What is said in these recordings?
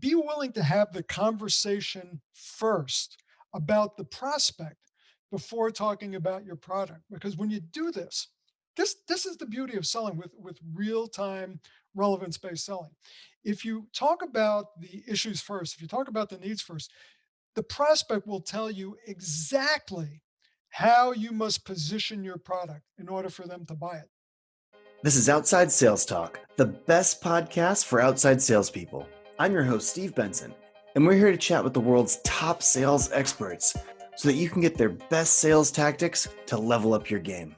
be willing to have the conversation first about the prospect before talking about your product. Because when you do this, this is the beauty of selling with real-time relevance-based selling. If you talk about the issues first, if you talk about the needs first, the prospect will tell you exactly how you must position your product in order for them to buy it. This is Outside Sales Talk, the best podcast for outside salespeople. I'm your host, Steve Benson, and we're here to chat with the world's top sales experts so that you can get their best sales tactics to level up your game.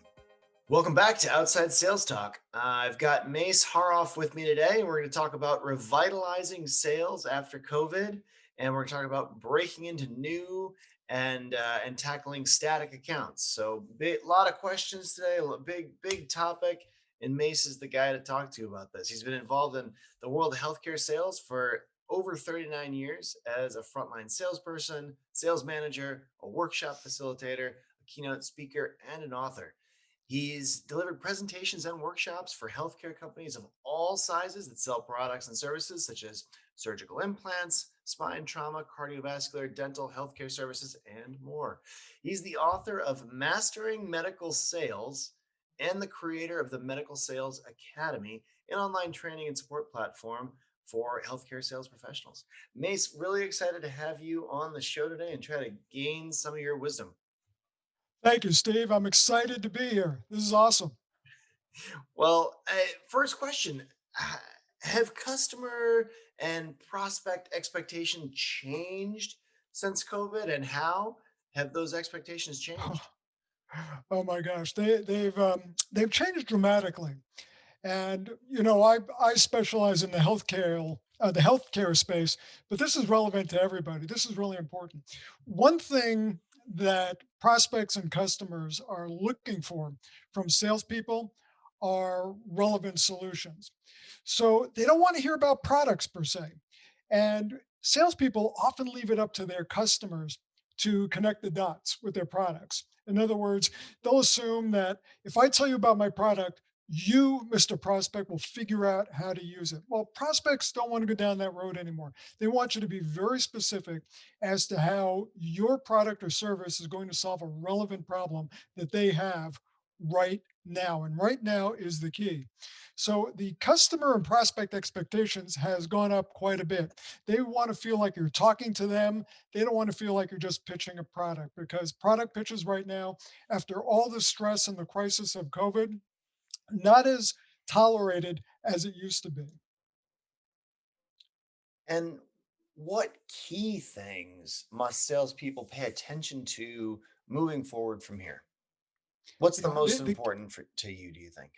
Welcome back to Outside Sales Talk. I've got Mace Horoff with me today, and we're going to talk about revitalizing sales after COVID, and we're going to talk about breaking into new and tackling static accounts. So, a lot of questions today, big topic, and Mace is the guy to talk to about this. He's been involved in the world of healthcare sales for over 39 years as a frontline salesperson, sales manager, a workshop facilitator, a keynote speaker, and an author. He's delivered presentations and workshops for healthcare companies of all sizes that sell products and services such as surgical implants, spine trauma, cardiovascular, dental, healthcare services, and more. He's the author of Mastering Medical Sales and the creator of the Medical Sales Academy, an online training and support platform for healthcare sales professionals. Mace, really excited to have you on the show today and try to gain some of your wisdom. Thank you, Steve. I'm excited to be here. This is awesome. Well, first question. Have customer and prospect expectation changed since COVID, and how have those expectations changed? Oh my gosh, they've changed dramatically. And I specialize in the healthcare space, but this is relevant to everybody. This is really important. One thing that prospects and customers are looking for from salespeople are relevant solutions. So they don't want to hear about products per se. And salespeople often leave it up to their customers to connect the dots with their products. In other words, they'll assume that if I tell you about my product, you, Mr. Prospect, will figure out how to use it. Well, prospects don't want to go down that road anymore. They want you to be very specific as to how your product or service is going to solve a relevant problem that they have right now. And right now is the key. So the customer and prospect expectations has gone up quite a bit. They want to feel like you're talking to them. They don't want to feel like you're just pitching a product, because product pitches right now, after all the stress and the crisis of COVID, not as tolerated as it used to be. And what key things must salespeople pay attention to moving forward from here? What's the Yeah, most important to you, do you think?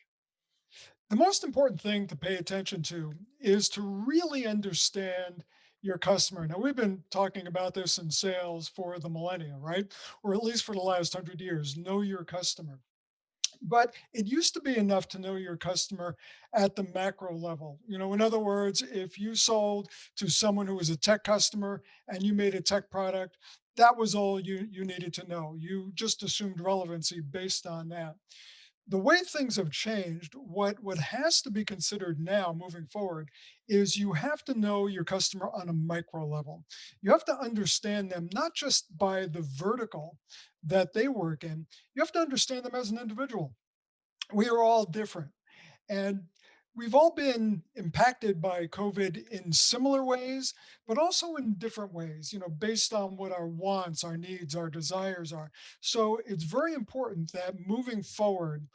the most important thing to pay attention to is to really understand your customer. Now, we've been talking about this in sales for the millennia, right? Or at least for the last 100 years. Know your customer. But it used to be enough to know your customer at the macro level. In other words, if you sold to someone who was a tech customer and you made a tech product, that was all you needed to know. You just assumed relevancy based on that. The way things have changed, what has to be considered now moving forward is you have to know your customer on a micro level. You have to understand them not just by the vertical that they work in, you have to understand them as an individual. We are all different. And we've all been impacted by COVID in similar ways, but also in different ways, based on what our wants, our needs, our desires are. So it's very important that moving forward,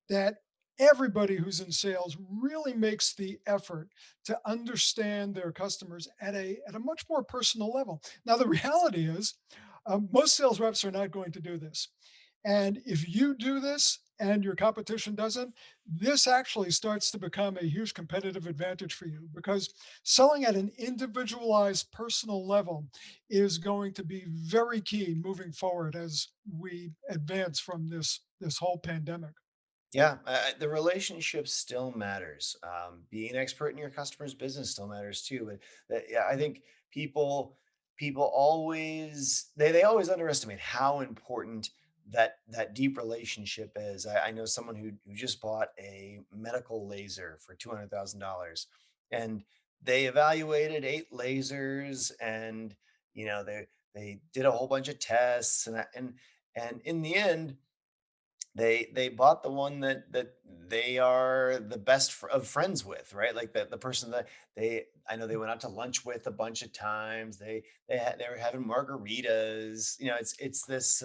that everybody who's in sales really makes the effort to understand their customers at a much more personal level. Now, the reality is, most sales reps are not going to do this. And if you do this and your competition doesn't, this actually starts to become a huge competitive advantage for you, because selling at an individualized personal level is going to be very key moving forward as we advance from this whole pandemic. Yeah, the relationship still matters. Being an expert in your customer's business still matters too. But yeah, I think people always they always underestimate how important that deep relationship is. I know someone who just bought a medical laser for $200,000, and they evaluated 8 lasers, and, they did a whole bunch of tests, and in the end, they bought the one that they are the best of friends with, right? Like the person that I know they went out to lunch with a bunch of times. They were having margaritas. It's this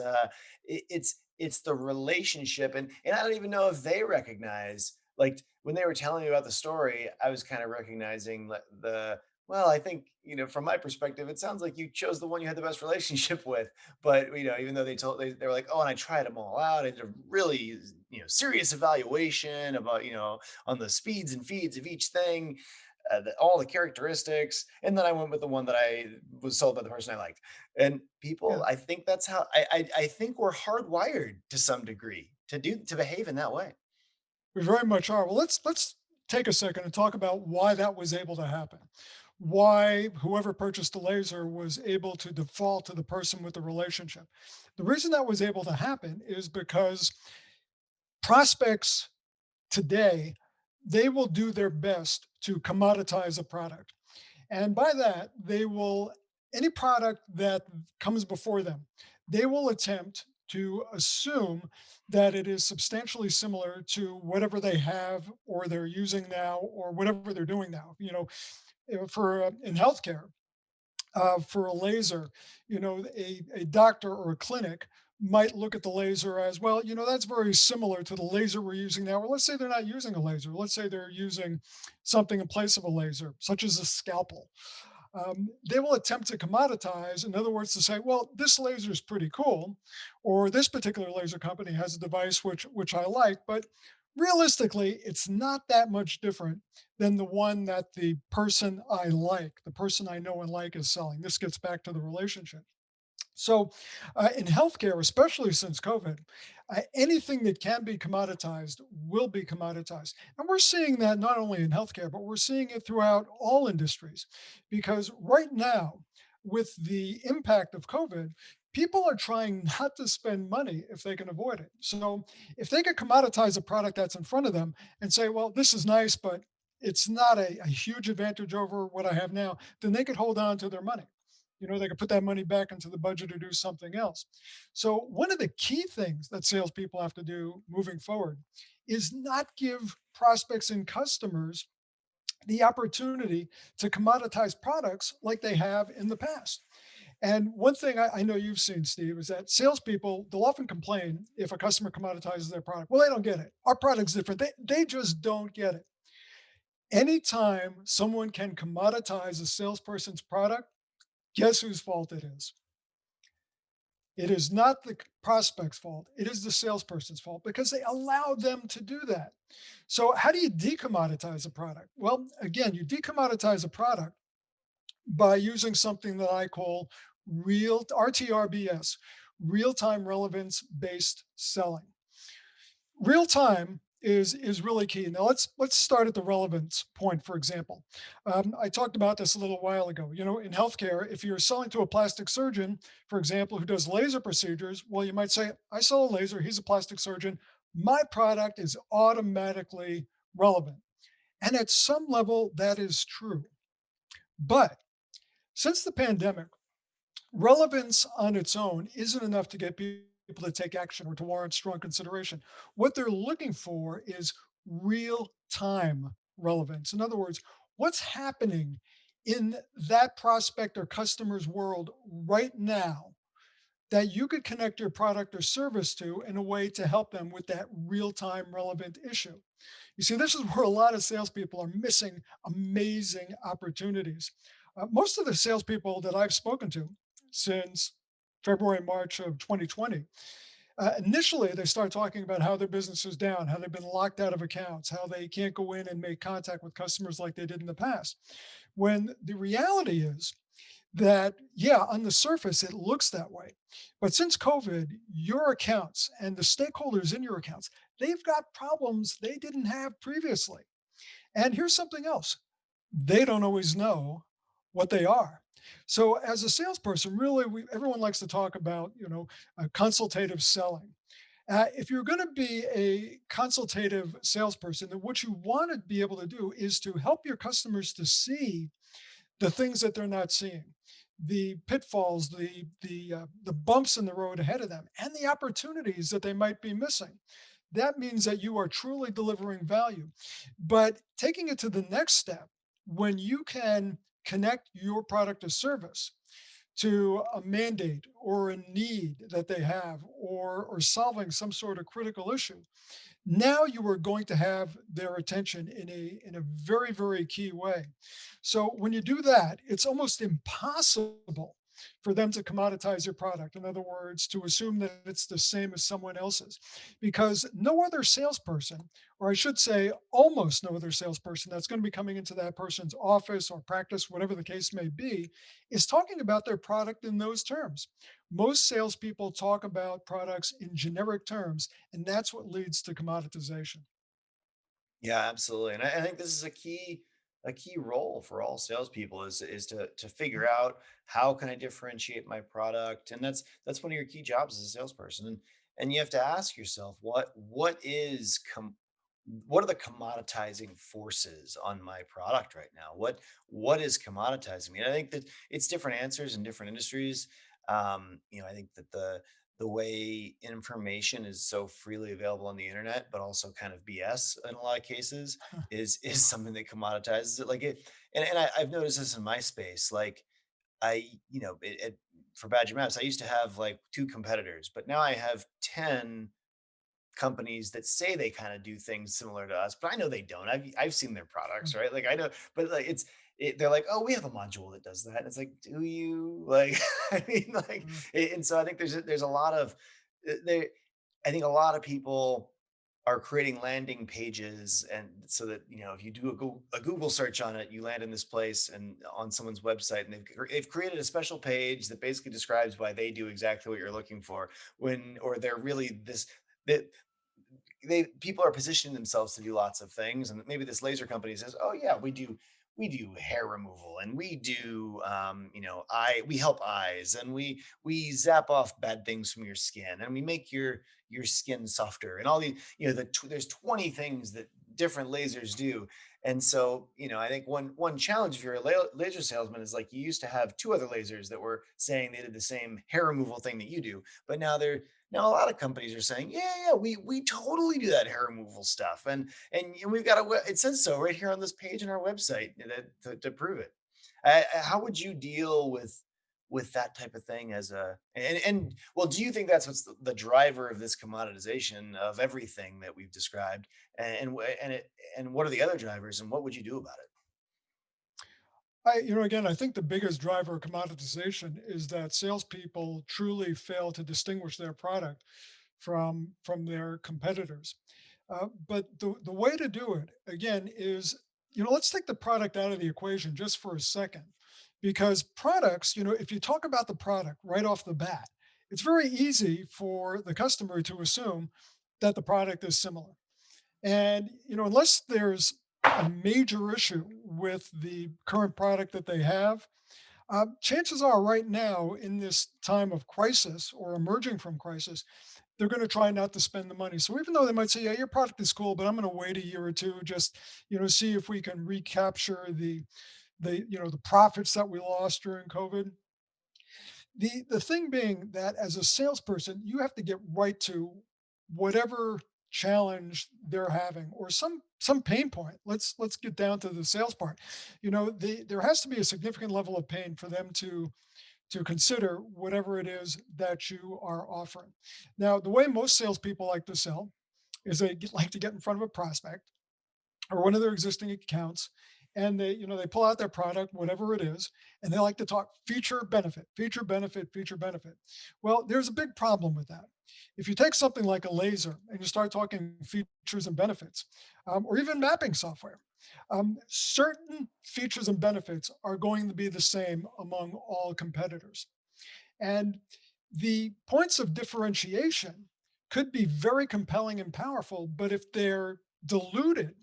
it's the relationship, and I don't even know if they recognize, like, when they were telling me about the story, I was kind of recognizing the well, I think, from my perspective, it sounds like you chose the one you had the best relationship with. But, even though they were like, "Oh, and I tried them all out. I did a really, serious evaluation about, on the speeds and feeds of each thing, all the characteristics, and then I went with the one that I was sold by the person I liked." And people, Yeah, I think that's how I think we're hardwired to some degree to behave in that way. we very much are. Well, let's take a second and talk about why that was able to happen. Why whoever purchased the laser was able to default to the person with the relationship. The reason that was able to happen is because prospects today, they will do their best to commoditize a product. And by that, they will, any product that comes before them, they will attempt to assume that it is substantially similar to whatever they have or they're using now or whatever they're doing now. For in healthcare, for a laser, a doctor or a clinic might look at the laser as well. That's very similar to the laser we're using now. Or let's say they're not using a laser. Let's say they're using something in place of a laser, such as a scalpel. They will attempt to commoditize, in other words, to say, well, this laser is pretty cool, or this particular laser company has a device which I like, but realistically, it's not that much different than the one that the person I like, the person I know and like is selling. This gets back to the relationship. So, in healthcare, especially since COVID, anything that can be commoditized will be commoditized. And we're seeing that not only in healthcare, but we're seeing it throughout all industries. Because right now, with the impact of COVID, people are trying not to spend money if they can avoid it. So, if they could commoditize a product that's in front of them and say, well, this is nice, but it's not a huge advantage over what I have now, then they could hold on to their money. They could put that money back into the budget or do something else. So, one of the key things that salespeople have to do moving forward is not give prospects and customers the opportunity to commoditize products like they have in the past. And one thing I know you've seen, Steve, is that salespeople, they'll often complain if a customer commoditizes their product. Well, they don't get it. Our product's different. They just don't get it. Anytime someone can commoditize a salesperson's product, guess whose fault it is? It is not the prospect's fault. It is the salesperson's fault because they allow them to do that. So, how do you decommoditize a product? Well, again, you decommoditize a product by using something that I call real RTRBS, real time relevance based selling. Real time is really key. Now let's start at the relevance point. For example, I talked about this a little while ago. In healthcare, if you're selling to a plastic surgeon, for example, who does laser procedures, well, you might say, "I sell a laser. He's a plastic surgeon. My product is automatically relevant." And at some level, that is true. But since the pandemic, relevance on its own isn't enough to get people to take action or to warrant strong consideration. What they're looking for is real time relevance. In other words, what's happening in that prospect or customer's world right now that you could connect your product or service to in a way to help them with that real time relevant issue. You see, this is where a lot of salespeople are missing amazing opportunities. Most of the salespeople that I've spoken to since February, March of 2020, initially they start talking about how their business is down, how they've been locked out of accounts, how they can't go in and make contact with customers like they did in the past. When the reality is that, yeah, on the surface, it looks that way. But since COVID, your accounts and the stakeholders in your accounts, they've got problems they didn't have previously. And here's something else, they don't always know what they are. So, as a salesperson, really, everyone likes to talk about, consultative selling. If you're going to be a consultative salesperson, then what you want to be able to do is to help your customers to see the things that they're not seeing, the pitfalls, the bumps in the road ahead of them, and the opportunities that they might be missing. That means that you are truly delivering value. But taking it to the next step, when you can connect your product or service to a mandate or a need that they have, or solving some sort of critical issue, now you are going to have their attention in a very, very key way. So when you do that, it's almost impossible for them to commoditize your product. In other words, to assume that it's the same as someone else's, because no other salesperson, or I should say almost no other salesperson that's going to be coming into that person's office or practice, whatever the case may be, is talking about their product in those terms. Most salespeople talk about products in generic terms, and that's what leads to commoditization. Yeah, absolutely. And I think this is a key role for all salespeople is to figure out how can I differentiate my product. And that's one of your key jobs as a salesperson. And you have to ask yourself what are the commoditizing forces on my product right now? What is commoditizing me? And I think that it's different answers in different industries. I think that the way information is so freely available on the internet, but also kind of BS in a lot of cases, is something that commoditizes it. Like it, I've noticed this in my space. Like for Badger Maps, I used to have like two competitors, but now I have 10 companies that say they kind of do things similar to us, but I know they don't. I've seen their products, right? Like I know, but like they're like, oh, we have a module that does that. And it's like, do you like? I mean, like, and so I think there's a lot of there. I think a lot of people are creating landing pages, and so that if you do a Google search on it, you land in this place and on someone's website, and they've created a special page that basically describes why they do exactly what you're looking for. When or they're really this that they people are positioning themselves to do lots of things, and maybe this laser company says, oh yeah, we do hair removal, and we do we help eyes, and we zap off bad things from your skin, and we make your skin softer, and all these, there's 20 things that different lasers do. And so I think one challenge if you're a laser salesman is, like, you used to have two other lasers that were saying they did the same hair removal thing that you do, but now a lot of companies are saying, yeah, yeah, we totally do that hair removal stuff, and we've got it says so right here on this page on our website to prove it. How would you deal with that type of thing as a and well, do you think that's what's the driver of this commoditization of everything that we've described, and what are the other drivers, and what would you do about it? Again, I think the biggest driver of commoditization is that salespeople truly fail to distinguish their product from their competitors. But the way to do it again is, let's take the product out of the equation just for a second, because products, if you talk about the product right off the bat, it's very easy for the customer to assume that the product is similar. And, unless there's a major issue with the current product that they have, chances are right now in this time of crisis or emerging from crisis, they're going to try not to spend the money. So even though they might say, yeah, your product is cool, but I'm going to wait a year or two, just, see if we can recapture the profits that we lost during COVID. The thing being that as a salesperson, you have to get right to whatever challenge they're having, or some pain point. Let's get down to the sales part. There has to be a significant level of pain for them to consider whatever it is that you are offering. Now, the way most salespeople like to sell is like to get in front of a prospect or one of their existing accounts, and they pull out their product, whatever it is, and they like to talk feature benefit, feature benefit, feature benefit. Well, there's a big problem with that. If you take something like a laser and you start talking features and benefits, or even mapping software, certain features and benefits are going to be the same among all competitors. And the points of differentiation could be very compelling and powerful, but if they're diluted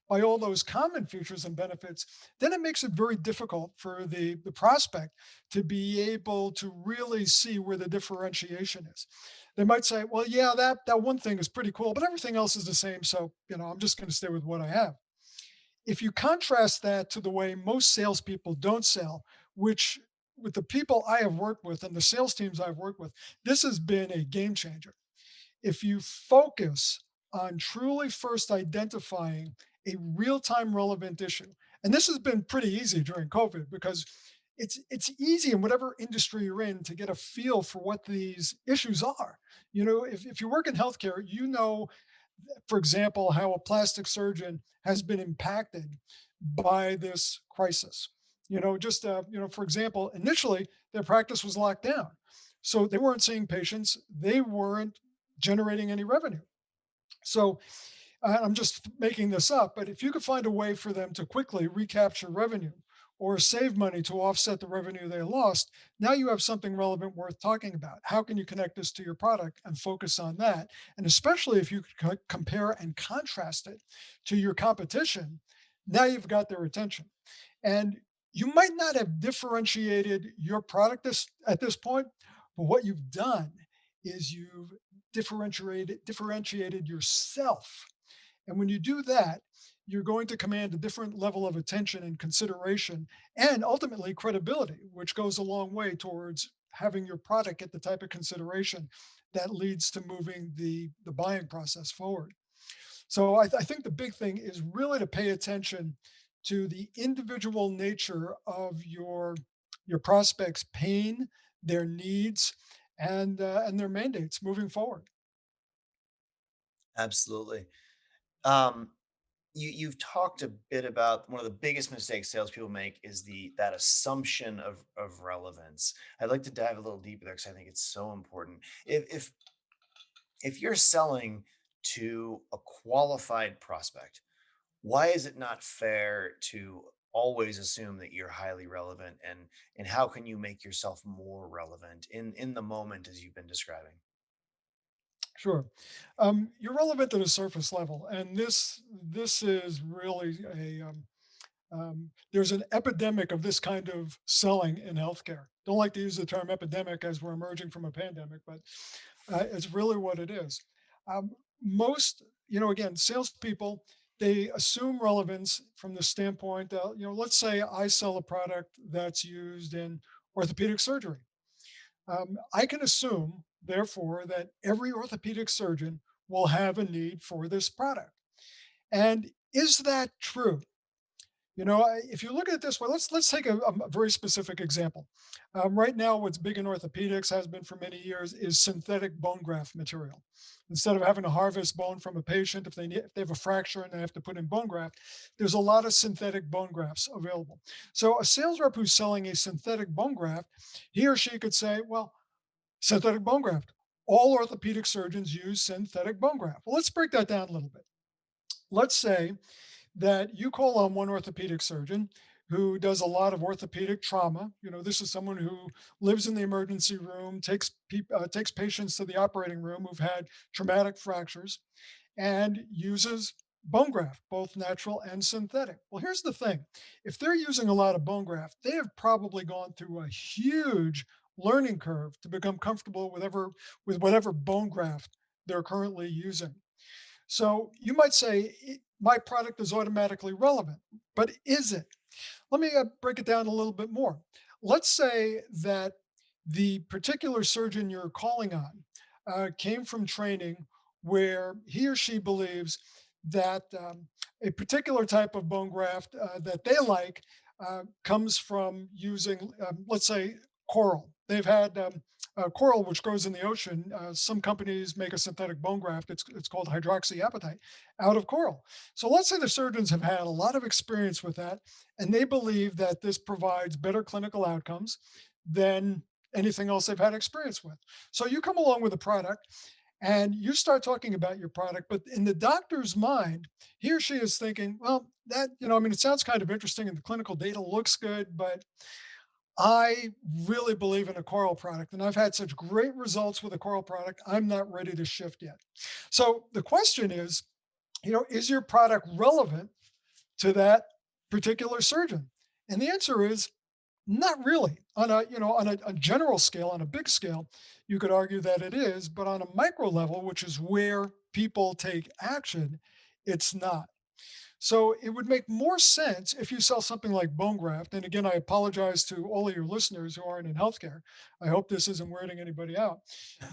by all those common features and benefits, then it makes it very difficult for the prospect to be able to really see where the differentiation is. They might say, well, yeah, that one thing is pretty cool, but everything else is the same. So, I'm just going to stay with what I have. If you contrast that to the way most salespeople don't sell, which with the people I have worked with and the sales teams I've worked with, this has been a game changer. If you focus on truly first identifying a real-time relevant issue, and this has been pretty easy during COVID because it's easy in whatever industry you're in to get a feel for what these issues are. If you work in healthcare, for example, how a plastic surgeon has been impacted by this crisis. For example, initially their practice was locked down, so they weren't seeing patients, they weren't generating any revenue. So I'm just making this up, but if you could find a way for them to quickly recapture revenue or save money to offset the revenue they lost, now you have something relevant worth talking about. How can you connect this to your product and focus on that? And especially if you compare and contrast it to your competition, now you've got their attention. And you might not have differentiated your product at this point, but what you've done is you've differentiated yourself, and when you do that, you're going to command a different level of attention and consideration and ultimately credibility, which goes a long way towards having your product get the type of consideration that leads to moving the buying process forward. So I think the big thing is really to pay attention to the individual nature of your prospects' pain, their needs, and their mandates moving forward. Absolutely. Um, you've talked a bit about one of the biggest mistakes salespeople make is that assumption of relevance. I'd like to dive a little deeper there because I think it's so important. If you're selling to a qualified prospect, why is it not fair to always assume that you're highly relevant, and how can you make yourself more relevant in the moment as you've been describing? Sure. You're relevant at a surface level, and this is really there's an epidemic of this kind of selling in healthcare. Don't like to use the term epidemic as we're emerging from a pandemic, but it's really what it is. Most, again, salespeople, they assume relevance from the standpoint that, let's say I sell a product that's used in orthopedic surgery. I can assume, therefore, that every orthopedic surgeon will have a need for this product. And is that true? If you look at it this way, let's take a very specific example. Right now, what's big in orthopedics, has been for many years, is synthetic bone graft material. Instead of having to harvest bone from a patient, if they have a fracture and they have to put in bone graft, there's a lot of synthetic bone grafts available. So a sales rep who's selling a synthetic bone graft, he or she could say, well, synthetic bone graft. All orthopedic surgeons use synthetic bone graft. Well, let's break that down a little bit. Let's say that you call on one orthopedic surgeon who does a lot of orthopedic trauma. This is someone who lives in the emergency room, takes patients to the operating room who've had traumatic fractures, and uses bone graft, both natural and synthetic. Well, here's the thing: if they're using a lot of bone graft, they have probably gone through a huge learning curve to become comfortable with whatever bone graft they're currently using. So you might say, my product is automatically relevant, but is it? Let me break it down a little bit more. Let's say that the particular surgeon you're calling on came from training where he or she believes that a particular type of bone graft that they like comes from using, let's say, coral. They've had coral, which grows in the ocean. Some companies make a synthetic bone graft. It's called hydroxyapatite out of coral. So let's say the surgeons have had a lot of experience with that, and they believe that this provides better clinical outcomes than anything else they've had experience with. So you come along with a product and you start talking about your product, but in the doctor's mind, he or she is thinking, well, it sounds kind of interesting and the clinical data looks good, but I really believe in a coral product and I've had such great results with a coral product. I'm not ready to shift yet. So the question is, is your product relevant to that particular surgeon? And the answer is not really. On a general scale, on a big scale, you could argue that it is, but on a micro level, which is where people take action, it's not. So it would make more sense if you sell something like bone graft. And again, I apologize to all of your listeners who aren't in healthcare. I hope this isn't weirding anybody out.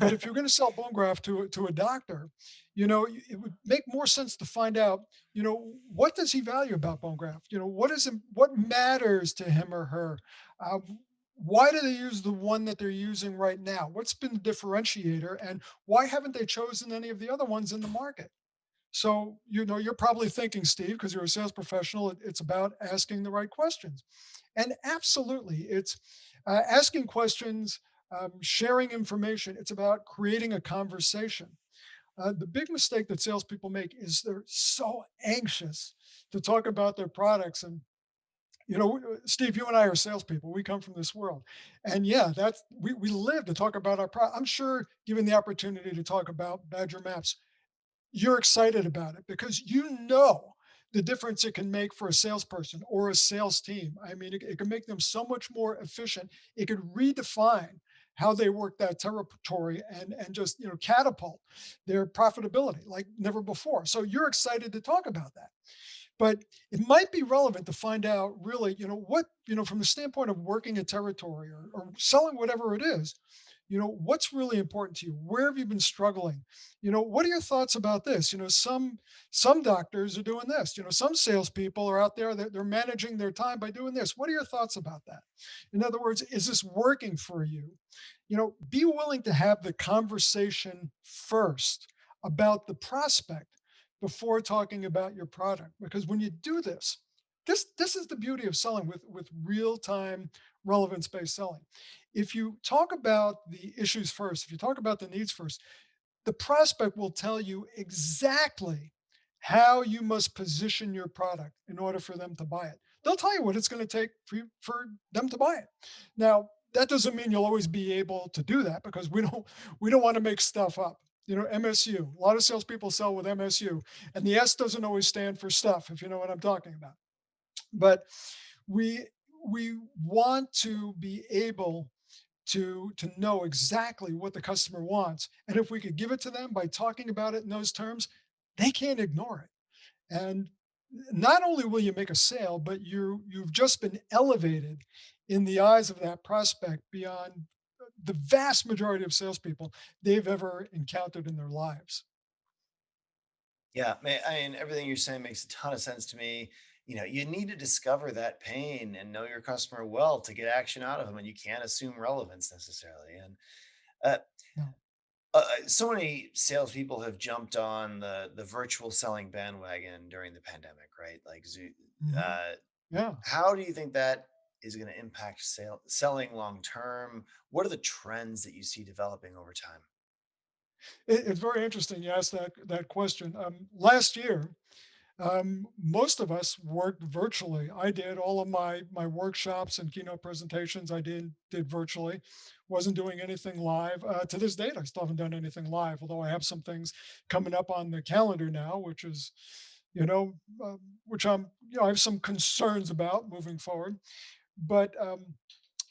But if you're going to sell bone graft to a doctor, it would make more sense to find out, what does he value about bone graft? What matters to him or her? Why do they use the one that they're using right now? What's been the differentiator, and why haven't they chosen any of the other ones in the market? So, you're probably thinking, Steve, because you're a sales professional, it's about asking the right questions. And absolutely, it's asking questions, sharing information. It's about creating a conversation. The big mistake that salespeople make is they're so anxious to talk about their products. And, Steve, you and I are salespeople. We come from this world. And yeah, we live to talk about our product. I'm sure given the opportunity to talk about Badger Maps, you're excited about it because the difference it can make for a salesperson or a sales team. I mean, it can make them so much more efficient. It could redefine how they work that territory and just catapult their profitability like never before. So you're excited to talk about that. But it might be relevant to find out really, from the standpoint of working a territory or selling whatever it is, what's really important to you? Where have you been struggling? What are your thoughts about this? Some doctors are doing this. Some salespeople are out there that they're managing their time by doing this. What are your thoughts about that? In other words, is this working for you? Be willing to have the conversation first about the prospect before talking about your product. Because when you do this is the beauty of selling with real time relevance based selling. If you talk about the issues first, if you talk about the needs first, the prospect will tell you exactly how you must position your product in order for them to buy it. They'll tell you what it's going to take for them to buy it. Now, that doesn't mean you'll always be able to do that because we don't want to make stuff up. MSU. A lot of salespeople sell with MSU, and the S doesn't always stand for stuff, if you know what I'm talking about. But we we want to be able to know exactly what the customer wants. And if we could give it to them by talking about it in those terms, they can't ignore it. And not only will you make a sale, but you've just been elevated in the eyes of that prospect beyond the vast majority of salespeople they've ever encountered in their lives. Yeah, I mean, everything you're saying makes a ton of sense to me. You need to discover that pain and know your customer well to get action out of them, and you can't assume relevance necessarily. And uh, No. so many salespeople have jumped on the virtual selling bandwagon during the pandemic, right? Like, Mhm. uh, Yeah. how do you think that is going to impact selling long term? What are the trends that you see developing over time? It's very interesting you asked that question. Last year, most of us worked virtually. I did all of my workshops and keynote presentations. I did virtually. Wasn't doing anything live. To this date, I still haven't done anything live. Although I have some things coming up on the calendar now, you know, which I have some concerns about moving forward. But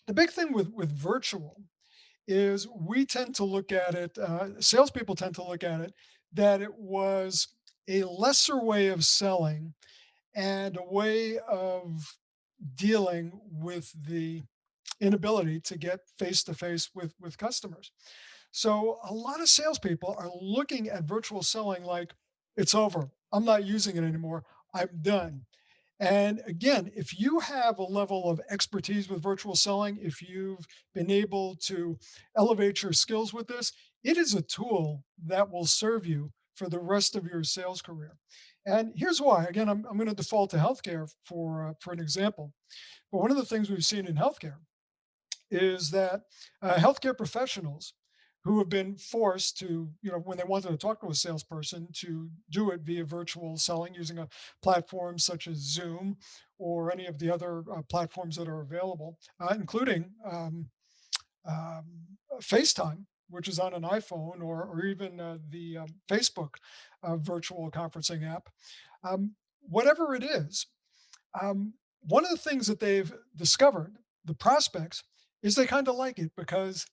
the big thing with virtual is we tend to look at it. Salespeople tend to look at it that it was a lesser way of selling and a way of dealing with the inability to get face to face with customers. So a lot of salespeople are looking at virtual selling like it's over. I'm not using it anymore. I'm done. And again, if you have a level of expertise with virtual selling, if you've been able to elevate your skills with this, it is a tool that will serve you for the rest of your sales career. And here's why. Again, I'm going to default to healthcare for an example. But one of the things we've seen in healthcare is that healthcare professionals who have been forced to, when they wanted to talk to a salesperson, to do it via virtual selling using a platform such as Zoom or any of the other platforms that are available, including FaceTime, which is on an iPhone or even the Facebook virtual conferencing app. Whatever it is, one of the things that they've discovered, the prospects, is they kind of like it because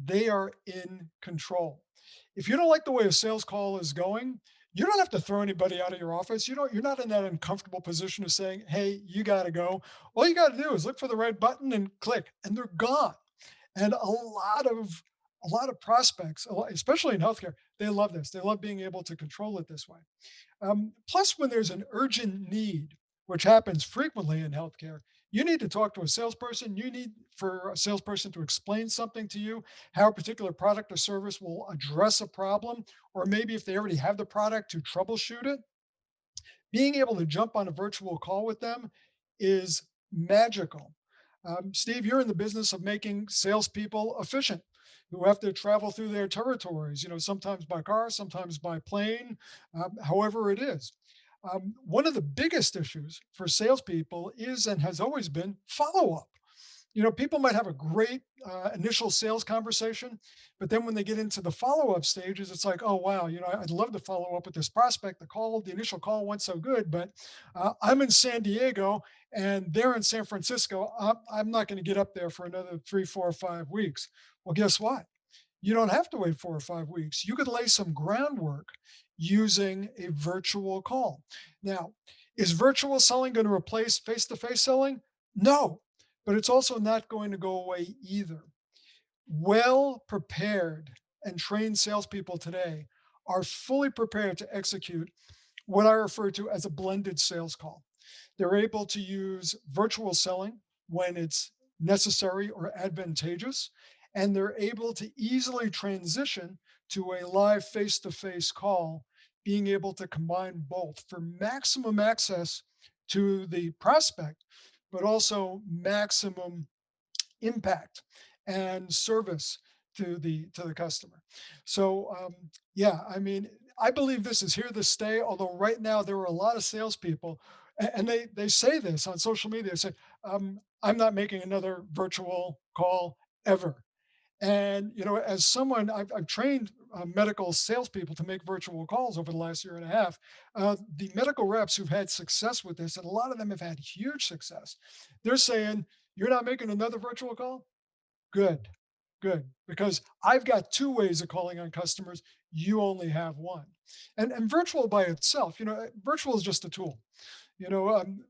they are in control. If you don't like the way a sales call is going, you don't have to throw anybody out of your office. You're not in that uncomfortable position of saying, "Hey, you got to go." All you got to do is look for the right button and click, and they're gone. And a lot of prospects, especially in healthcare, they love this. They love being able to control it this way. Plus, when there's an urgent need, which happens frequently in healthcare, you need to talk to a salesperson. You need for a salesperson to explain something to you, how a particular product or service will address a problem, or maybe if they already have the product to troubleshoot it. Being able to jump on a virtual call with them is magical. Steve, you're in the business of making salespeople efficient who have to travel through their territories, sometimes by car, sometimes by plane, however it is. One of the biggest issues for salespeople is and has always been follow up. People might have a great initial sales conversation, but then when they get into the follow-up stages, it's like, oh wow, I'd love to follow up with this prospect. The initial call went so good, but I'm in San Diego and they're in San Francisco. I'm not going to get up there for another 3, 4, or 5 weeks. Well, guess what? You don't have to wait 4 or 5 weeks. You could lay some groundwork using a virtual call. Now, is virtual selling going to replace face-to-face selling? No, but it's also not going to go away either. Well prepared and trained salespeople today are fully prepared to execute what I refer to as a blended sales call. They're able to use virtual selling when it's necessary or advantageous, and they're able to easily transition to a live face to face call, being able to combine both for maximum access to the prospect, but also maximum impact and service to the customer. So yeah, I mean, I believe this is here to stay. Although right now there are a lot of salespeople, and they say this on social media. They say, "I'm not making another virtual call ever." And as someone I've trained medical salespeople to make virtual calls over the last year and a half, the medical reps who've had success with this, and a lot of them have had huge success. They're saying, "You're not making another virtual call? Good, good, because I've got 2 ways of calling on customers, you only have 1." And virtual by itself, virtual is just a tool.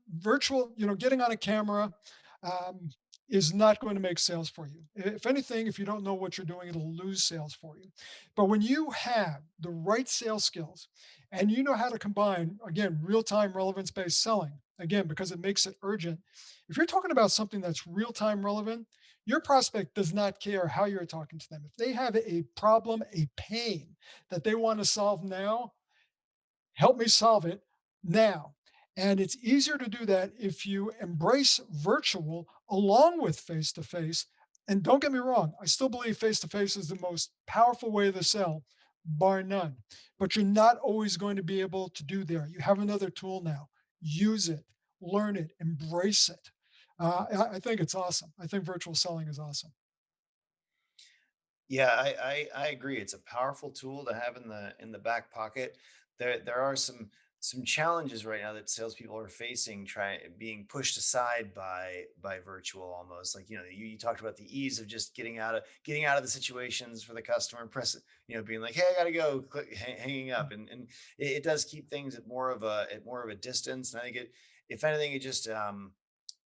Virtual, getting on a camera, um, is not going to make sales for you. If anything, if you don't know what you're doing, it'll lose sales for you. But when you have the right sales skills and you know how to combine, again, real-time relevance-based selling, again, because it makes it urgent. If you're talking about something that's real-time relevant, your prospect does not care how you're talking to them. If they have a problem, a pain that they want to solve now, help me solve it now. And it's easier to do that if you embrace virtual along with face to face. And don't get me wrong, I still believe face to face is the most powerful way to sell, bar none. But you're not always going to be able to do there. You have another tool now. Use it, learn it, embrace it. I think it's awesome. I think virtual selling is awesome. Yeah, I agree. It's a powerful tool to have in the back pocket. There are some challenges right now that salespeople are facing, try being pushed aside by virtual almost. Like, you talked about the ease of just getting out of the situations for the customer and being like, hey, I gotta go, hanging up. And it does keep things at more of a distance. And I think if anything, it just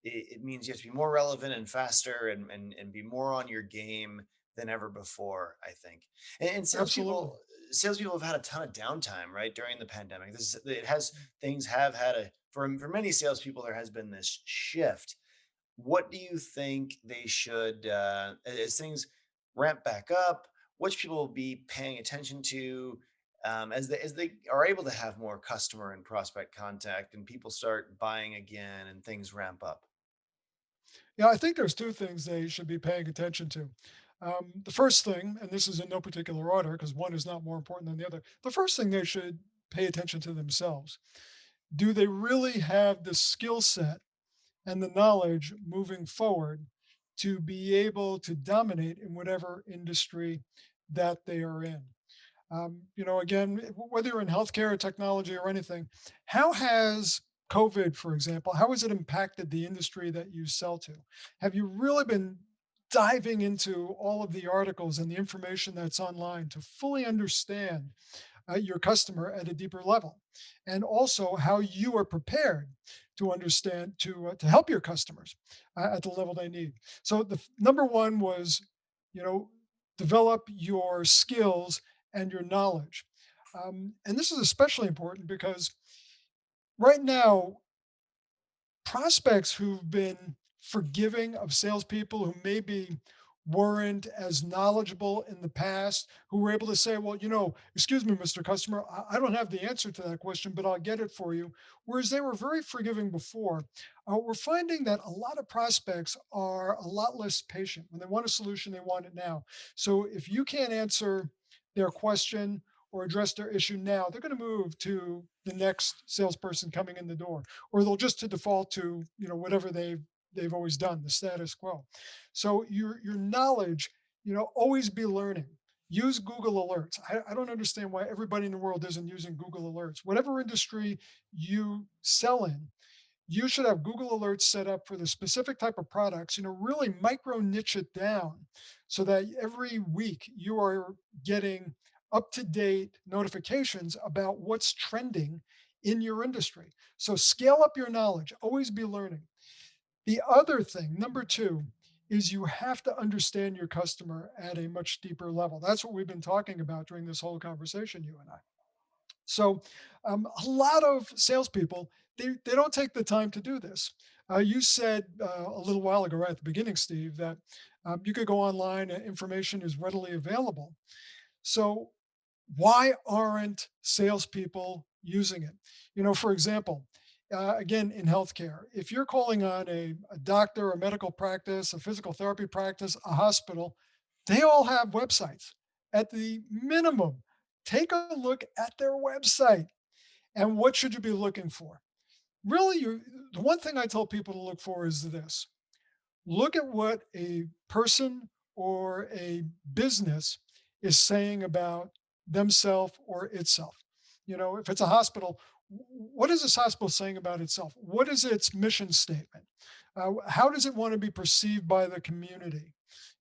it means you have to be more relevant and faster and be more on your game than ever before, I think. And Absolutely. salespeople have had a ton of downtime, right, during the pandemic. This is it has things have had a for many salespeople there has been this shift. What do you think they should as things ramp back up? What should people be paying attention to as they are able to have more customer and prospect contact and people start buying again and things ramp up? Yeah, I think there's 2 things they should be paying attention to. The first thing, and this is in no particular order because one is not more important than the other. The first thing they should pay attention to themselves. Do they really have the skill set and the knowledge moving forward to be able to dominate in whatever industry that they are in. Again, whether you're in healthcare or technology or anything, how has COVID, for example, how has it impacted the industry that you sell to? Have you really been diving into all of the articles and the information that's online to fully understand your customer at a deeper level, and also how you are prepared to understand to help your customers at the level they need? So number one was, you know, develop your skills and your knowledge, and this is especially important because right now prospects who've been forgiving of salespeople who maybe weren't as knowledgeable in the past, who were able to say, well, excuse me, Mr. Customer, I don't have the answer to that question, but I'll get it for you. Whereas they were very forgiving before, we're finding that a lot of prospects are a lot less patient. When they want a solution, they want it now. So if you can't answer their question or address their issue now, they're going to move to the next salesperson coming in the door, or they'll just to default to whatever they've always done, the status quo. So your knowledge, always be learning. Use Google Alerts. I don't understand why everybody in the world isn't using Google Alerts. Whatever industry you sell in, you should have Google Alerts set up for the specific type of products, really micro niche it down so that every week you are getting up to date notifications about what's trending in your industry. So scale up your knowledge, always be learning. The other thing, number two, is you have to understand your customer at a much deeper level. That's what we've been talking about during this whole conversation, you and I. So, a lot of salespeople, they don't take the time to do this. You said a little while ago, right at the beginning, Steve, that you could go online and information is readily available. So, why aren't salespeople using it? For example, again, in healthcare, if you're calling on a doctor, a medical practice, a physical therapy practice, a hospital, they all have websites. At the minimum, take a look at their website. And what should you be looking for? Really, the one thing I tell people to look for is this: look at what a person or a business is saying about themselves or itself. If it's a hospital, what is this hospital saying about itself? What is its mission statement? How does it want to be perceived by the community?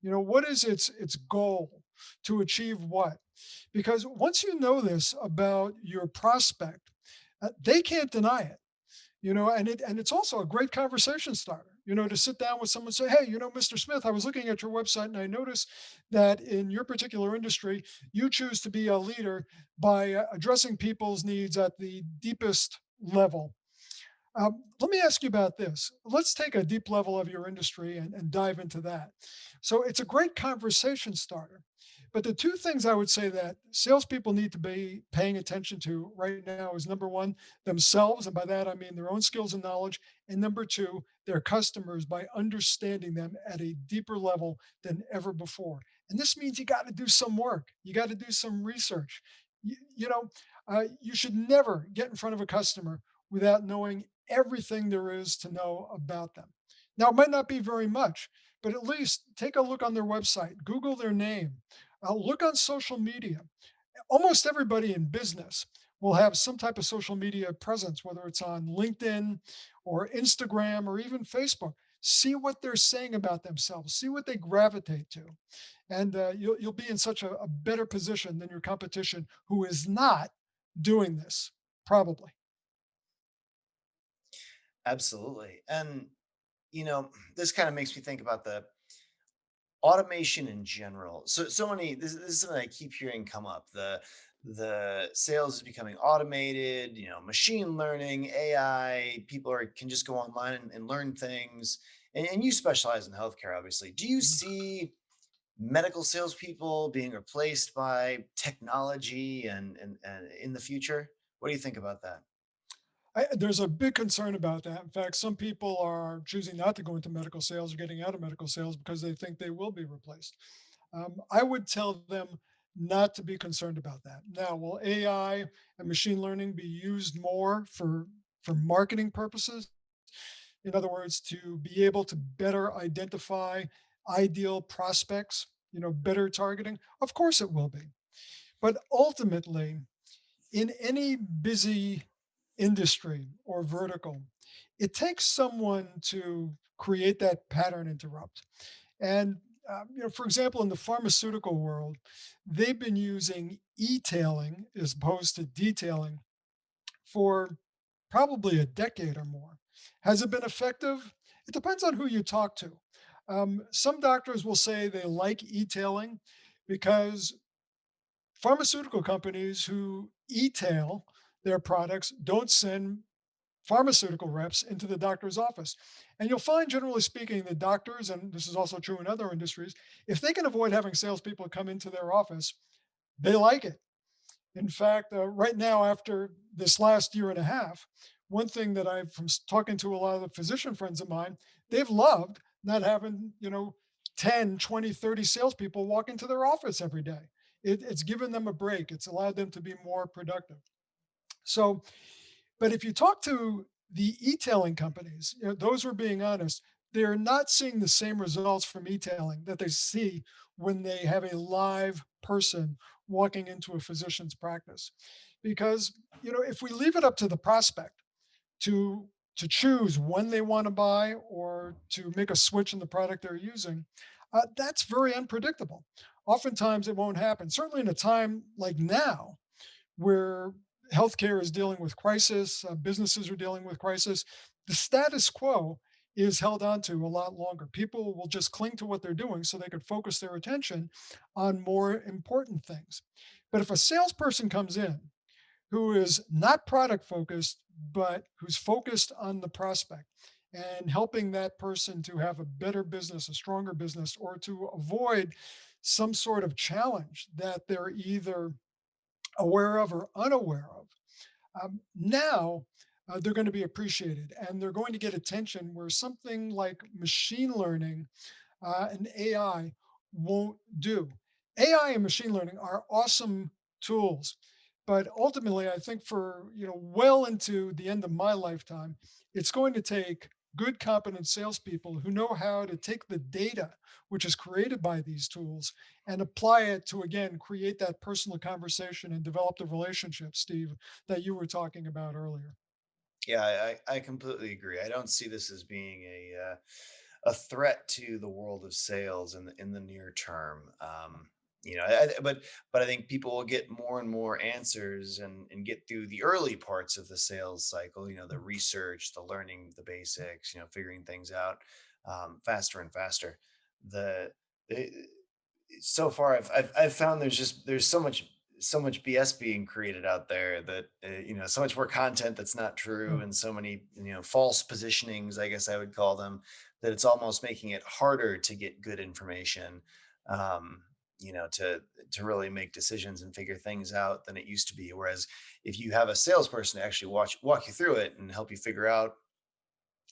What is its goal to achieve what? Because once you know this about your prospect, they can't deny it. And it's also a great conversation starter, to sit down with someone and say, hey, Mr. Smith, I was looking at your website and I noticed that in your particular industry you choose to be a leader by addressing people's needs at the deepest level. Let me ask you about this. Let's take a deep level of your industry and dive into that. So it's a great conversation starter. But the two things I would say that salespeople need to be paying attention to right now is number one, themselves. And by that, I mean their own skills and knowledge. And number two, their customers by understanding them at a deeper level than ever before. And this means you got to do some work, you got to do some research. You should never get in front of a customer without knowing everything there is to know about them. Now, it might not be very much, but at least take a look on their website, Google their name, look on social media. Almost everybody in business will have some type of social media presence, whether it's on LinkedIn or Instagram or even Facebook. See what they're saying about themselves, see what they gravitate to. And you'll be in such a better position than your competition who is not doing this, probably. Absolutely. And, this kind of makes me think about the automation in general. So many, this is something I keep hearing come up. The sales is becoming automated, machine learning, AI, people can just go online and learn things. And you specialize in healthcare, obviously. Do you see medical salespeople being replaced by technology and in the future? What do you think about that? There's a big concern about that. In fact, some people are choosing not to go into medical sales or getting out of medical sales because they think they will be replaced. I would tell them not to be concerned about that. Now, will AI and machine learning be used more for marketing purposes? In other words, to be able to better identify ideal prospects better targeting? Of course it will be. But ultimately, in any busy industry or vertical, it takes someone to create that pattern interrupt. And for example, in the pharmaceutical world, they've been using etailing as opposed to detailing for probably a decade or more. Has it been effective? It depends on who you talk to. Some doctors will say they like etailing because pharmaceutical companies who etail their products don't send pharmaceutical reps into the doctor's office. And you'll find, generally speaking, the doctors, and this is also true in other industries, if they can avoid having salespeople come into their office, they like it. In fact, right now, after this last year and a half, one thing that I've from talking to a lot of the physician friends of mine, they've loved not having, 10, 20, 30 salespeople walk into their office every day. It's given them a break. It's allowed them to be more productive. So, but if you talk to the e-tailing companies, those who are being honest, they're not seeing the same results from e-tailing that they see when they have a live person walking into a physician's practice. Because, if we leave it up to the prospect to choose when they want to buy or to make a switch in the product they're using, that's very unpredictable. Oftentimes it won't happen. Certainly in a time like now, where healthcare is dealing with crisis, businesses are dealing with crisis, the status quo is held on to a lot longer. People will just cling to what they're doing so they could focus their attention on more important things. But if a salesperson comes in who is not product focused, but who's focused on the prospect and helping that person to have a better business, a stronger business, or to avoid some sort of challenge that they're either aware of or unaware of, now they're going to be appreciated and they're going to get attention where something like machine learning and AI won't do. AI and machine learning are awesome tools, but ultimately, I think for well into the end of my lifetime, it's going to take good, competent salespeople who know how to take the data which is created by these tools and apply it to again create that personal conversation and develop the relationship, Steve, that you were talking about earlier. Yeah, I completely agree. I don't see this as being a threat to the world of sales in the near term. But I think people will get more and more answers and get through the early parts of the sales cycle. The research, the learning the basics, figuring things out faster and faster. The, the so far I've found there's so much BS being created out there that so much more content that's not true Yeah. and so many false positionings, I guess I would call them, that it's almost making it harder to get good information, um, to really make decisions and figure things out than it used to be. Whereas if you have a salesperson to actually walk you through it and help you figure out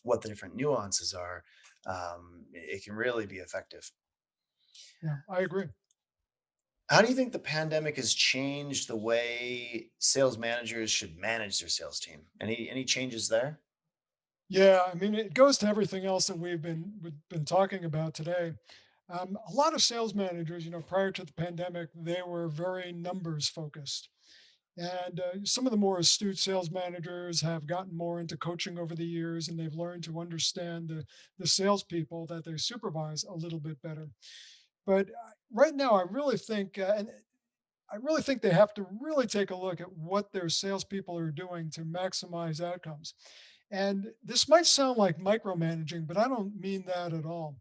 what the different nuances are, it can really be effective. Yeah, I agree. How do you think the pandemic has changed the way sales managers should manage their sales team? Any changes there? Yeah, I mean, it goes to everything else that we've been talking about today. A lot of sales managers, prior to the pandemic, they were very numbers focused. And some of the more astute sales managers have gotten more into coaching over the years, and they've learned to understand the salespeople that they supervise a little bit better. But right now, I really think they have to really take a look at what their salespeople are doing to maximize outcomes. And this might sound like micromanaging, but I don't mean that at all.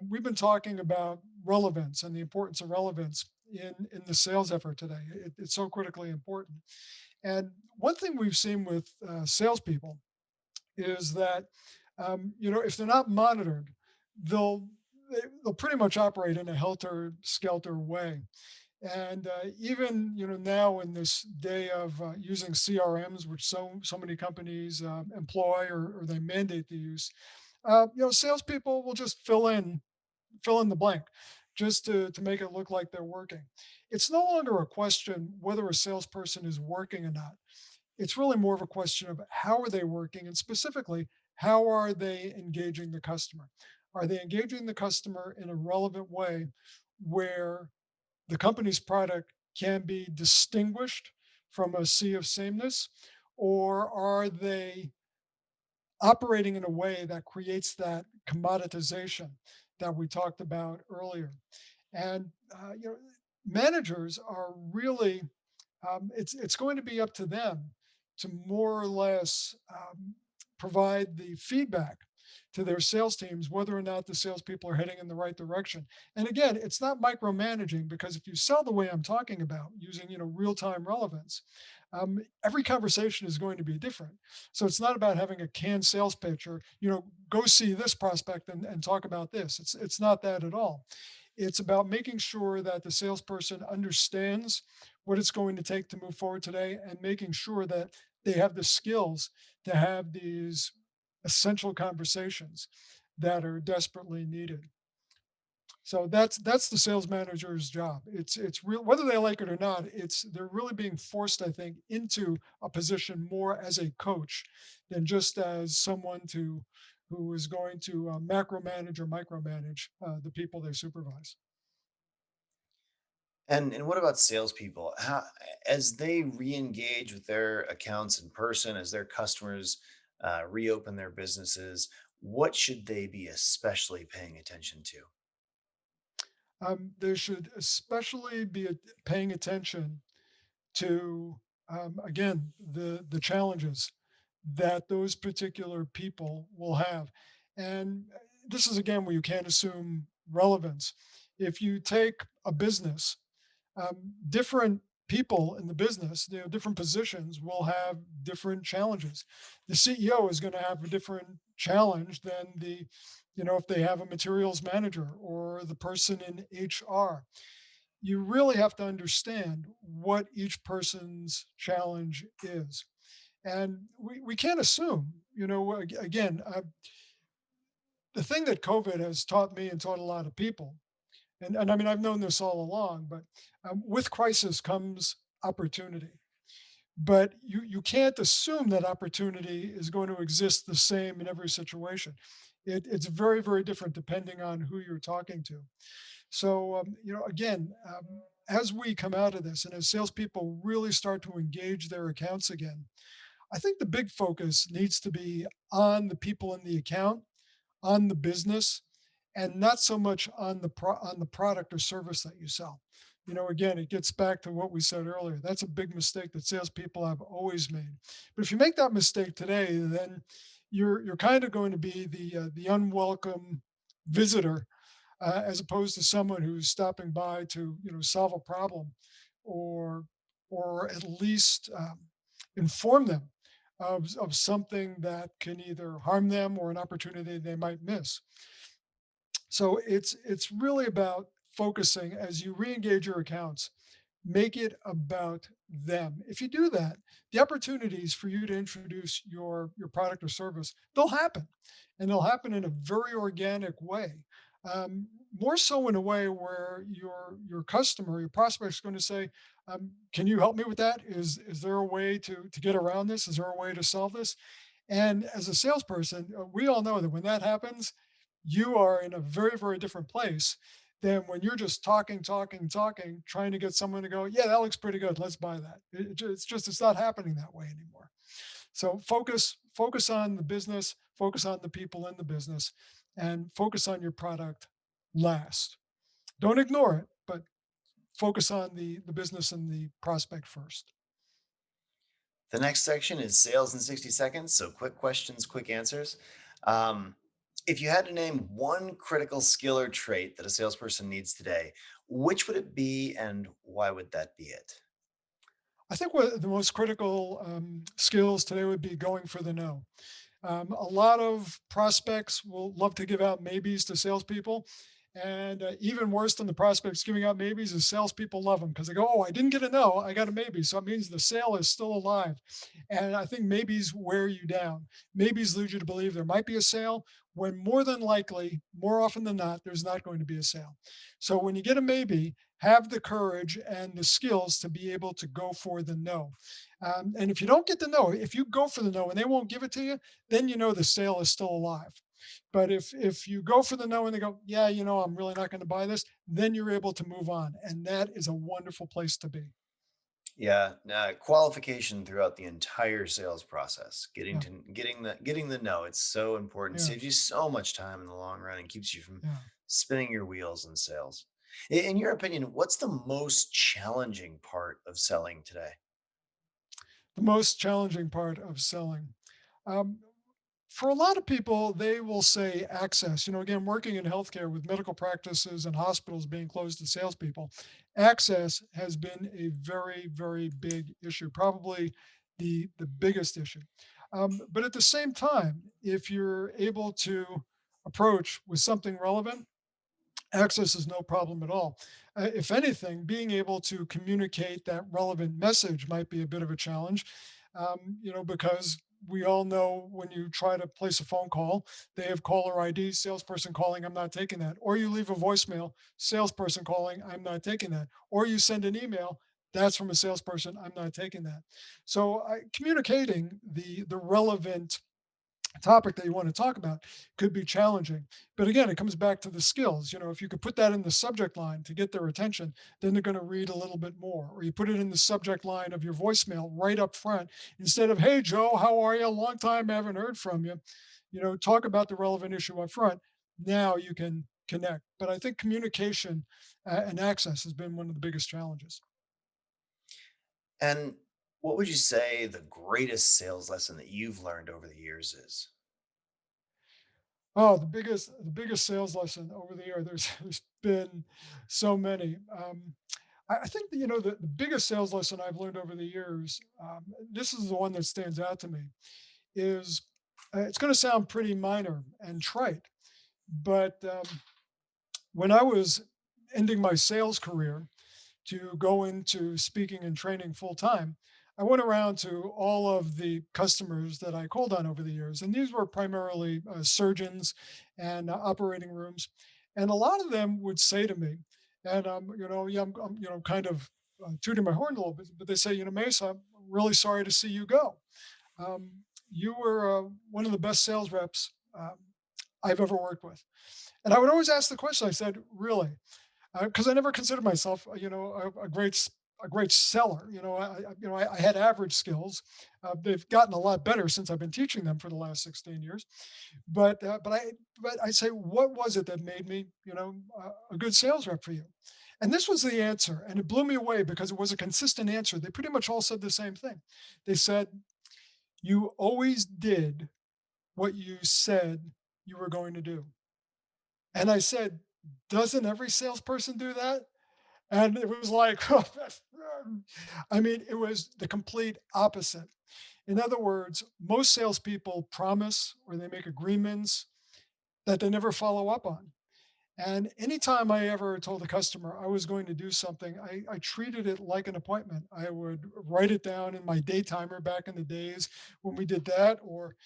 We've been talking about relevance and the importance of relevance in the sales effort today. It's so critically important. And one thing we've seen with salespeople is that if they're not monitored, they'll they'll pretty much operate in a helter skelter way. And even now in this day of using CRMs, which so many companies employ or they mandate the use, salespeople will just fill in the blank, just to make it look like they're working. It's no longer a question whether a salesperson is working or not. It's really more of a question of how are they working, and specifically, how are they engaging the customer? Are they engaging the customer in a relevant way, where the company's product can be distinguished from a sea of sameness, or are they operating in a way that creates that commoditization that we talked about earlier? And managers are really it's going to be up to them to more or less provide the feedback to their sales teams whether or not the salespeople are heading in the right direction. And again, it's not micromanaging, because if you sell the way I'm talking about, using real time relevance, every conversation is going to be different. So it's not about having a canned sales pitch, or go see this prospect and talk about this. It's not that at all. It's about making sure that the salesperson understands what it's going to take to move forward today, and making sure that they have the skills to have these essential conversations that are desperately needed. So that's the sales manager's job. It's real, whether they like it or not. It's They're really being forced, I think, into a position more as a coach than just as someone to who is going to macro manage or micromanage the people they supervise. And what about salespeople? How, as they re-engage with their accounts in person, as their customers reopen their businesses, what should they be especially paying attention to? They should especially be paying attention to, again, the challenges that those particular people will have. And this is again where you can't assume relevance. If you take a business, different people in the business, different positions will have different challenges. The CEO is going to have a different challenge than if they have a materials manager or the person in HR. You really have to understand what each person's challenge is. And we can't assume, again, the thing that COVID has taught me and taught a lot of people, and I mean, I've known this all along, but with crisis comes opportunity. But you can't assume that opportunity is going to exist the same in every situation. It's very, very different depending on who you're talking to. So, again, as we come out of this and as salespeople really start to engage their accounts again, I think the big focus needs to be on the people in the account, on the business, and not so much on on the product or service that you sell. Again, it gets back to what we said earlier. That's a big mistake that salespeople have always made. But if you make that mistake today, then you're kind of going to be the unwelcome visitor, as opposed to someone who's stopping by to solve a problem, or at least inform them of something that can either harm them or an opportunity they might miss. So it's really about focusing as you re-engage your accounts. Make it about them. If you do that, the opportunities for you to introduce your product or service, they'll happen, and they'll happen in a very organic way. More so in a way where your customer, your prospect is going to say, "Can you help me with that? Is there a way to get around this? Is there a way to solve this?" And as a salesperson, we all know that when that happens, you are in a very, very different place than when you're just talking, talking, talking, trying to get someone to go, "Yeah, that looks pretty good. Let's buy that." It's not happening that way anymore. So focus on the business, focus on the people in the business, and focus on your product last. Don't ignore it, but focus on the business and the prospect first. The next section is sales in 60 seconds. So quick questions, quick answers. Um, if you had to name one critical skill or trait that a salesperson needs today, which would it be and why would that be it? I think what the most critical skills today would be going for the no. A lot of prospects will love to give out maybes to salespeople. And even worse than the prospects giving out maybes is salespeople love them, because they go, "Oh, I didn't get a no, I got a maybe." So it means the sale is still alive. And I think maybes wear you down. Maybes lead you to believe there might be a sale when more than likely, more often than not, there's not going to be a sale. So when you get a maybe, have the courage and the skills to be able to go for the no. And if you don't get the no, if you go for the no and they won't give it to you, then you know the sale is still alive. But if you go for the no and they go, yeah, I'm really not going to buy this, then you're able to move on. And that is a wonderful place to be. Yeah, qualification throughout the entire sales process. Yeah. Getting the no. It's so important. Yeah. Saves you so much time in the long run and keeps you from Yeah. spinning your wheels in sales. In your opinion, what's the most challenging part of selling today? The most challenging part of selling. Um, for a lot of people, they will say access. Again, working in healthcare with medical practices and hospitals being closed to salespeople, access has been a very, very big issue, probably the biggest issue. But at the same time, if you're able to approach with something relevant, access is no problem at all. If anything, being able to communicate that relevant message might be a bit of a challenge, because we all know when you try to place a phone call, they have caller ID, salesperson calling, I'm not taking that. Or you leave a voicemail, salesperson calling, I'm not taking that. Or you send an email, that's from a salesperson, I'm not taking that. So communicating the relevant topic that you want to talk about could be challenging. But again, it comes back to the skills. If you could put that in the subject line to get their attention, then they're going to read a little bit more. Or you put it in the subject line of your voicemail right up front instead of, hey, Joe, how are you? Long time, I haven't heard from you. Talk about the relevant issue up front. Now you can connect. But I think communication and access has been one of the biggest challenges. And what would you say the greatest sales lesson that you've learned over the years is? Oh, the biggest sales lesson over the year. There's been so many. I think that, the biggest sales lesson I've learned over the years. This is the one that stands out to me. Is it's going to sound pretty minor and trite, but when I was ending my sales career, to go into speaking and training full time, I went around to all of the customers that I called on over the years. And these were primarily surgeons and operating rooms. And a lot of them would say to me, and yeah, I'm kind of tooting my horn a little bit, but they say, Mace, I'm really sorry to see you go. You were one of the best sales reps I've ever worked with. And I would always ask the question. I said, really? Because I never considered myself, a great seller. I had average skills. They've gotten a lot better since I've been teaching them for the last 16 years. But I say, what was it that made me, a good sales rep for you? And this was the answer, and it blew me away because it was a consistent answer. They pretty much all said the same thing. They said, "You always did what you said you were going to do." And I said, "Doesn't every salesperson do that?" And it was like, I mean, it was the complete opposite. In other words, most salespeople promise or they make agreements that they never follow up on. And anytime I ever told a customer I was going to do something, I treated it like an appointment. I would write it down in my day timer back in the days when we did that, or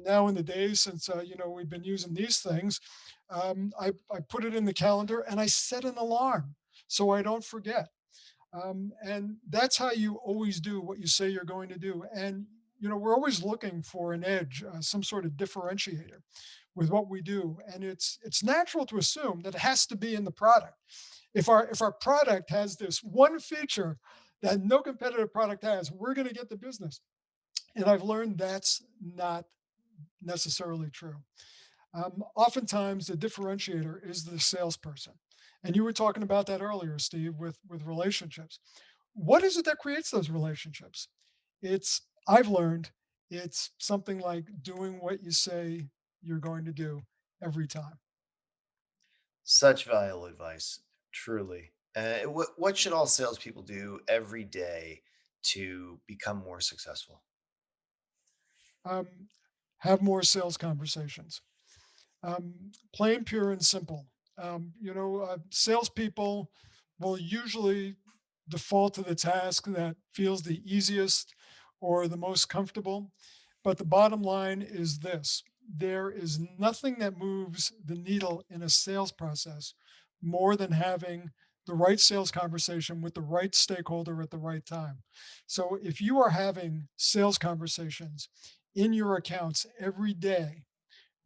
now in the days since we've been using these things. I put it in the calendar and I set an alarm so I don't forget. And that's how you always do what you say you're going to do. And we're always looking for an edge, some sort of differentiator with what we do. And it's natural to assume that it has to be in the product. If our product has this one feature that no competitive product has, we're going to get the business. And I've learned that's not necessarily true. Oftentimes, the differentiator is the salesperson. And you were talking about that earlier, Steve, with relationships. What is it that creates those relationships? I've learned it's something like doing what you say you're going to do every time. Such valuable advice, truly. What should all salespeople do every day to become more successful? Um, have more sales conversations. Plain, pure, and simple. Salespeople will usually default to the task that feels the easiest or the most comfortable. But the bottom line is this: there is nothing that moves the needle in a sales process more than having the right sales conversation with the right stakeholder at the right time. So if you are having sales conversations in your accounts every day,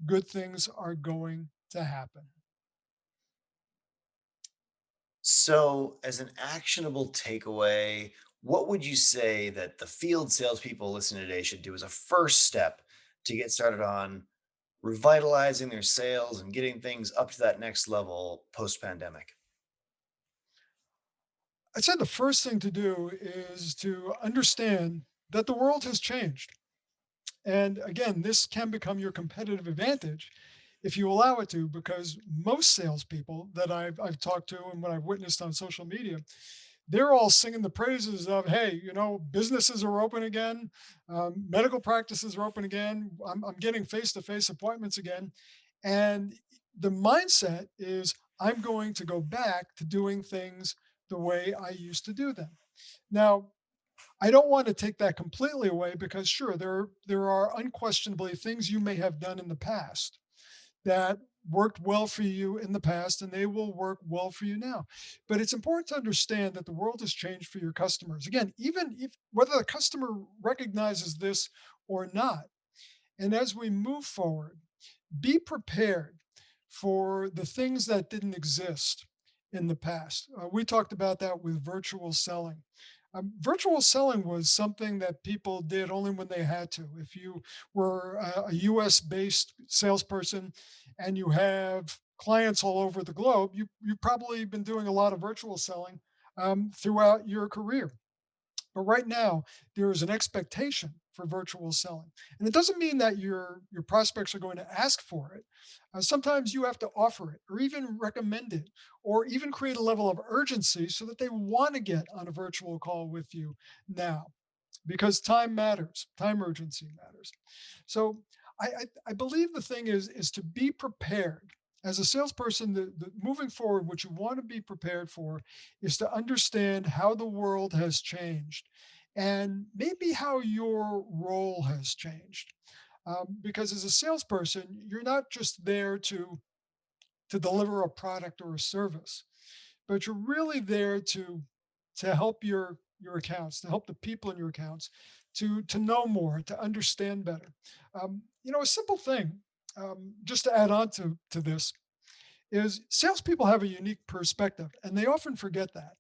good things are going to happen. So, as an actionable takeaway, what would you say that the field salespeople listening today should do as a first step to get started on revitalizing their sales and getting things up to that next level post pandemic? I'd say the first thing to do is to understand that the world has changed. And again, this can become your competitive advantage if you allow it to, because most salespeople that I've talked to and what I've witnessed on social media, they're all singing the praises of, hey, businesses are open again, medical practices are open again. I'm getting face to face appointments again. And the mindset is, I'm going to go back to doing things the way I used to do them. Now, I don't want to take that completely away because sure, there are unquestionably things you may have done in the past that worked well for you in the past and they will work well for you now. But it's important to understand that the world has changed for your customers. Again, even if whether the customer recognizes this or not. And as we move forward, be prepared for the things that didn't exist in the past. We talked about that with virtual selling. Virtual selling was something that people did only when they had to. If you were a US based salesperson and you have clients all over the globe, you've probably been doing a lot of virtual selling throughout your career. But right now, there is an expectation for virtual selling, and it doesn't mean that your prospects are going to ask for it. Sometimes you have to offer it, or even recommend it, or even create a level of urgency so that they want to get on a virtual call with you now because time matters, time urgency matters. So I believe the thing is to be prepared as a salesperson. The moving forward, what you want to be prepared for is to understand how the world has changed and maybe how your role has changed. Because as a salesperson, you're not just there to deliver a product or a service, but you're really there to help your accounts, to help the people in your accounts to know more, to understand better. A simple thing, just to add on to this, is salespeople have a unique perspective, and they often forget that.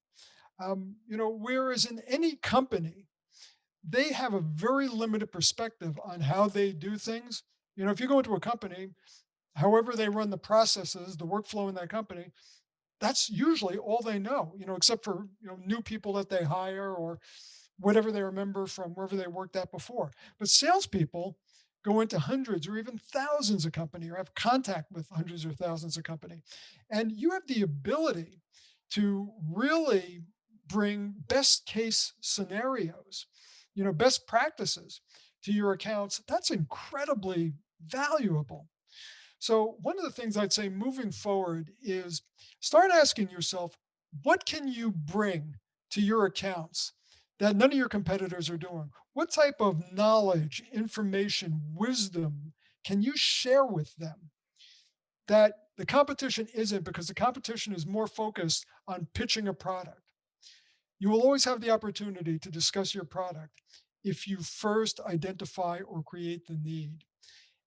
Whereas in any company, they have a very limited perspective on how they do things. If you go into a company, however they run the processes, the workflow in that company, that's usually all they know, except for, new people that they hire or whatever they remember from wherever they worked at before. But salespeople go into hundreds or even thousands of company or have contact with hundreds or thousands of company. And you have the ability to really bring best case scenarios, best practices to your accounts. That's incredibly valuable. So, one of the things I'd say moving forward is start asking yourself, what can you bring to your accounts that none of your competitors are doing? What type of knowledge, information, wisdom can you share with them that the competition isn't, because the competition is more focused on pitching a product? You will always have the opportunity to discuss your product if you first identify or create the need.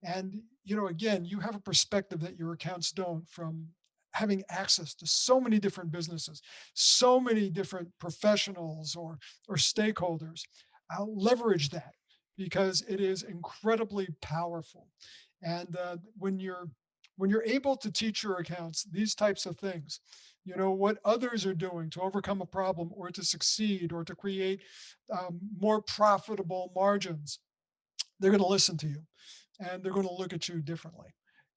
And, again, you have a perspective that your accounts don't from having access to so many different businesses, so many different professionals or stakeholders. I'll leverage that because it is incredibly powerful. And when you're able to teach your accounts these types of things, what others are doing to overcome a problem or to succeed or to create more profitable margins, they're going to listen to you and they're going to look at you differently.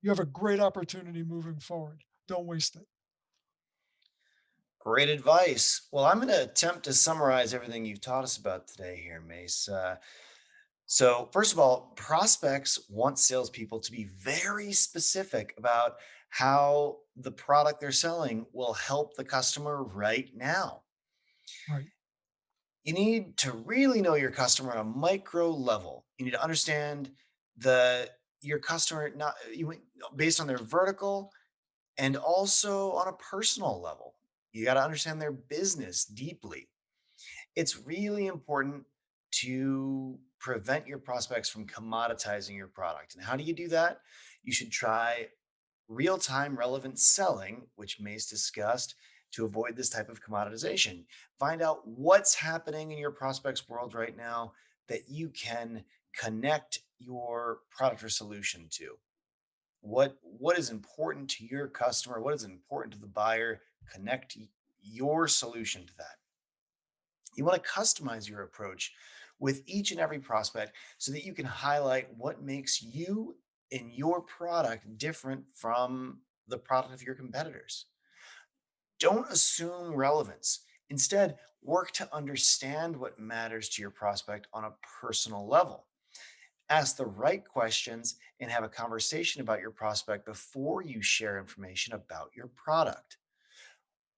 You have a great opportunity moving forward. Don't waste it. Great advice. Well, I'm going to attempt to summarize everything you've taught us about today here, Mace. So, first of all, prospects want salespeople to be very specific about how the product they're selling will help the customer right now. Right. You need to really know your customer on a micro level. You need to understand the your customer not based on their vertical and also on a personal level. You got to understand their business deeply. It's really important to prevent your prospects from commoditizing your product. And how do you do that? You should try real time relevant selling, which Mace discussed, to avoid this type of commoditization. Find out what's happening in your prospects world right now that you can connect your product or solution to. What is important to your customer? What is important to the buyer? Connect your solution to that. You want to customize your approach with each and every prospect so that you can highlight what makes you and your product different from the product of your competitors. Don't assume relevance. Instead, work to understand what matters to your prospect on a personal level. Ask the right questions and have a conversation about your prospect before you share information about your product.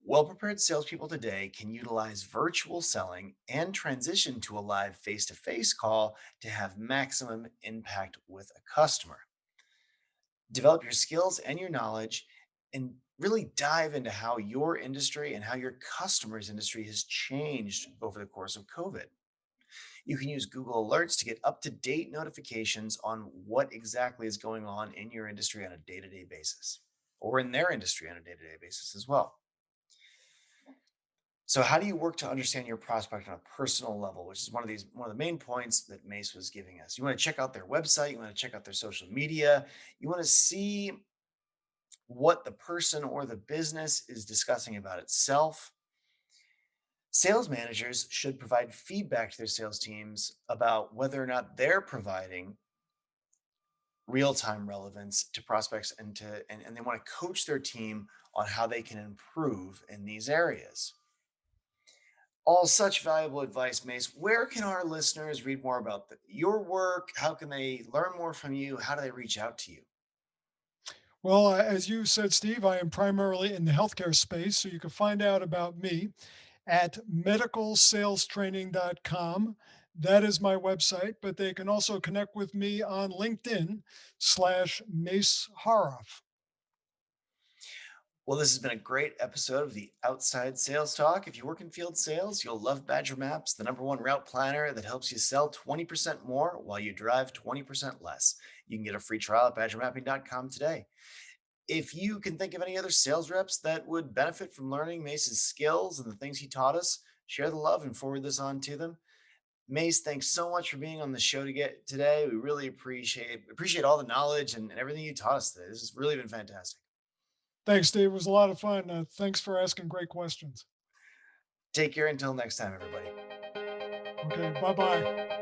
Well prepared salespeople today can utilize virtual selling and transition to a live face to face call to have maximum impact with a customer. Develop your skills and your knowledge and really dive into how your industry and how your customers' industry has changed over the course of COVID. You can use Google Alerts to get up to date notifications on what exactly is going on in your industry on a day to day basis, or in their industry on a day to day basis as well. So how do you work to understand your prospect on a personal level, which is one of the main points that Mace was giving us. You want to check out their website, you want to check out their social media, you want to see what the person or the business is discussing about itself. Sales managers should provide feedback to their sales teams about whether or not they're providing real-time relevance to prospects and they want to coach their team on how they can improve in these areas. All such valuable advice, Mace. Where can our listeners read more about your work? How can they learn more from you? How do they reach out to you? Well, as you said, Steve, I am primarily in the healthcare space. So you can find out about me at medicalsalestraining.com. That is my website, but they can also connect with me on LinkedIn /Mace Horoff. Well, this has been a great episode of the Outside Sales Talk. If you work in field sales, you'll love Badger Maps, the number one route planner that helps you sell 20% more while you drive 20% less. You can get a free trial at badgermapping.com today. If you can think of any other sales reps that would benefit from learning Mace's skills and the things he taught us, share the love and forward this on to them. Mace, thanks so much for being on the show to get today. We really appreciate all the knowledge and everything you taught us today. This has really been fantastic. Thanks, Steve. It was a lot of fun. Thanks for asking great questions. Take care until next time, everybody. Okay, bye bye.